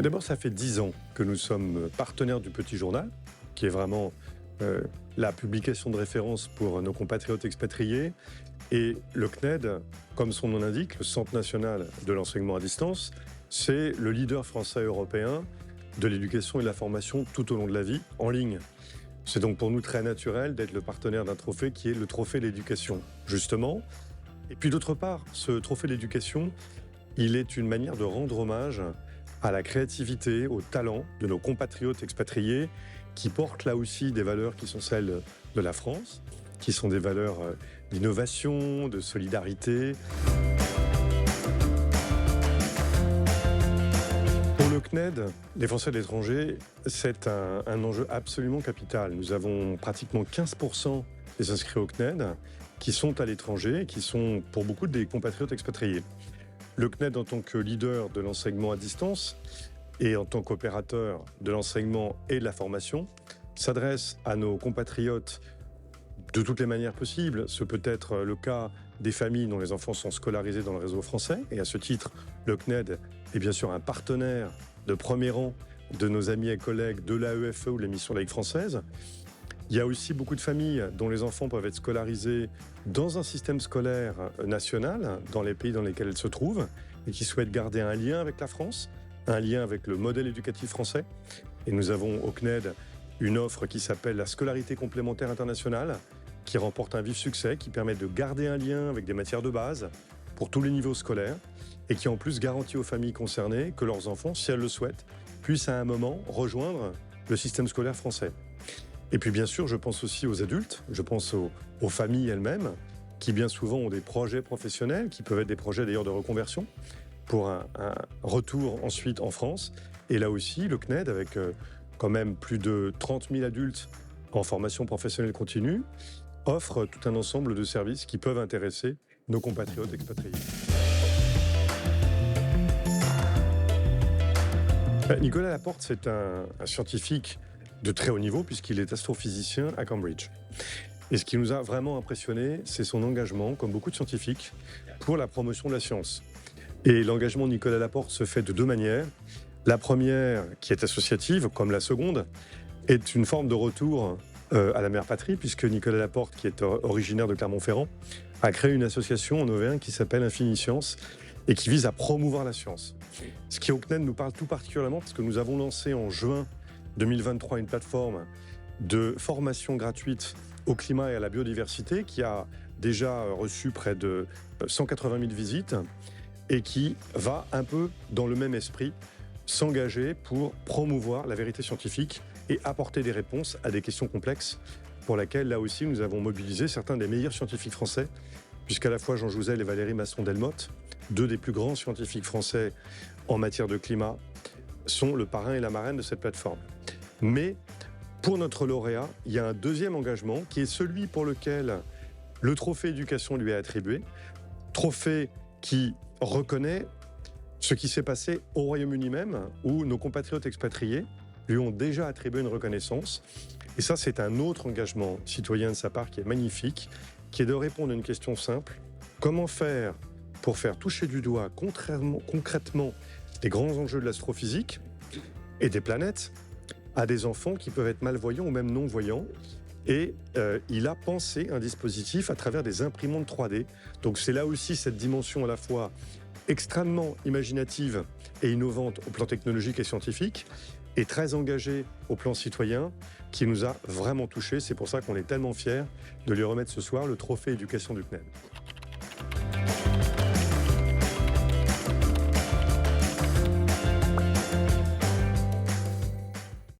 D'abord, ça fait 10 ans que nous sommes partenaires du Petit Journal, qui est vraiment la publication de référence pour nos compatriotes expatriés. Et le CNED, comme son nom l'indique, le Centre national de l'enseignement à distance, c'est le leader français et européen de l'éducation et de la formation tout au long de la vie, en ligne. C'est donc pour nous très naturel d'être le partenaire d'un trophée qui est le trophée de l'éducation, justement. Et puis d'autre part, ce trophée de l'éducation, il est une manière de rendre hommage à la créativité, au talent de nos compatriotes expatriés qui portent là aussi des valeurs qui sont celles de la France, qui sont des valeurs d'innovation, de solidarité. Pour le CNED, les Français de l'étranger, c'est un enjeu absolument capital. Nous avons pratiquement 15% des inscrits au CNED qui sont à l'étranger, qui sont pour beaucoup des compatriotes expatriés. Le CNED, en tant que leader de l'enseignement à distance et en tant qu'opérateur de l'enseignement et de la formation, s'adresse à nos compatriotes de toutes les manières possibles. Ce peut être le cas des familles dont les enfants sont scolarisés dans le réseau français. Et à ce titre, le CNED est bien sûr un partenaire de premier rang de nos amis et collègues de l'AEFE ou de l'émission laïque française. Il y a aussi beaucoup de familles dont les enfants peuvent être scolarisés dans un système scolaire national, dans les pays dans lesquels elles se trouvent, et qui souhaitent garder un lien avec la France, un lien avec le modèle éducatif français. Et nous avons au CNED une offre qui s'appelle la scolarité complémentaire internationale, qui remporte un vif succès, qui permet de garder un lien avec des matières de base pour tous les niveaux scolaires, et qui en plus garantit aux familles concernées que leurs enfants, si elles le souhaitent, puissent à un moment rejoindre le système scolaire français. Et puis bien sûr, je pense aussi aux adultes, je pense aux familles elles-mêmes, qui bien souvent ont des projets professionnels, qui peuvent être des projets d'ailleurs de reconversion, pour un retour ensuite en France. Et là aussi, le CNED, avec quand même plus de 30 000 adultes en formation professionnelle continue, offre tout un ensemble de services qui peuvent intéresser nos compatriotes expatriés. Nicolas Laporte, c'est un scientifique de très haut niveau puisqu'il est astrophysicien à Cambridge. Et ce qui nous a vraiment impressionné, c'est son engagement, comme beaucoup de scientifiques, pour la promotion de la science. Et l'engagement de Nicolas Laporte se fait de deux manières. La première, qui est associative, comme la seconde, est une forme de retour à la mère patrie, puisque Nicolas Laporte, qui est originaire de Clermont-Ferrand, a créé une association en Auvergne qui s'appelle Infini Science et qui vise à promouvoir la science. Ce qui au CNED nous parle tout particulièrement, parce que nous avons lancé en juin 2023 une plateforme de formation gratuite au climat et à la biodiversité qui a déjà reçu près de 180 000 visites et qui va un peu dans le même esprit s'engager pour promouvoir la vérité scientifique et apporter des réponses à des questions complexes pour lesquelles, là aussi, nous avons mobilisé certains des meilleurs scientifiques français, puisqu'à la fois Jean Jouzel et Valérie Masson-Delmotte, deux des plus grands scientifiques français en matière de climat, sont le parrain et la marraine de cette plateforme. Mais pour notre lauréat, il y a un deuxième engagement qui est celui pour lequel le trophée éducation lui est attribué, trophée qui reconnaît ce qui s'est passé au Royaume-Uni même, où nos compatriotes expatriés lui ont déjà attribué une reconnaissance. Et ça, c'est un autre engagement citoyen de sa part qui est magnifique, qui est de répondre à une question simple. Comment faire pour faire toucher du doigt concrètement les grands enjeux de l'astrophysique et des planètes à des enfants qui peuvent être malvoyants ou même non-voyants. Et il a pensé un dispositif à travers des imprimantes 3D. Donc c'est là aussi cette dimension à la fois extrêmement imaginative et innovante au plan technologique et scientifique, et très engagée au plan citoyen, qui nous a vraiment touchés. C'est pour ça qu'on est tellement fiers de lui remettre ce soir le trophée éducation du CNED.